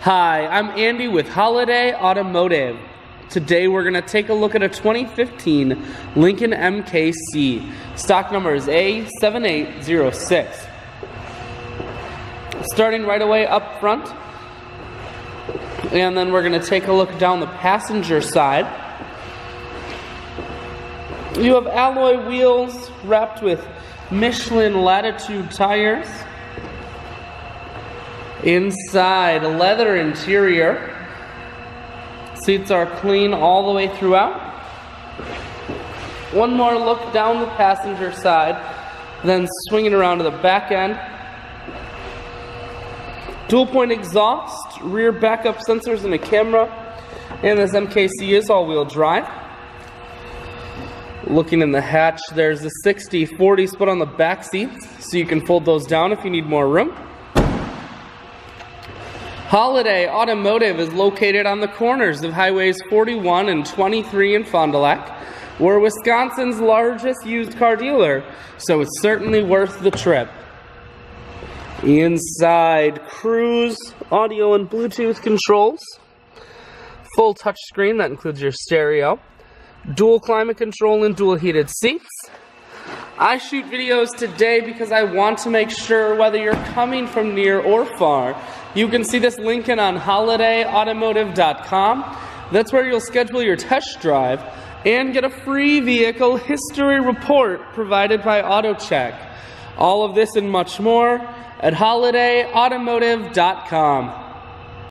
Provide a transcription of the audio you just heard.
Hi, I'm Andy with Holiday Automotive. Today we're going to take a look at a 2015 Lincoln MKC. Stock number is A7806. Starting right away up front, and then we're going to take a look down the passenger side. You have alloy wheels wrapped with Michelin Latitude tires. Inside, a leather interior. Seats are clean all the way throughout. One more look down the passenger side, then swinging around to the back end. Dual point exhaust, rear backup sensors and a camera, and this MKC is all-wheel drive. Looking in the hatch, there's a 60/40 split on the back seats, so you can fold those down if you need more room. Holiday Automotive is located on the corners of Highways 41 and 23 in Fond du Lac. We're Wisconsin's largest used car dealer, so it's certainly worth the trip. Inside, cruise, audio and Bluetooth controls, full touchscreen that includes your stereo, dual climate control and dual heated seats. I shoot videos today because I want to make sure whether you're coming from near or far, you can see this Lincoln on holidayautomotive.com. That's where you'll schedule your test drive and get a free vehicle history report provided by AutoCheck. All of this and much more at holidayautomotive.com.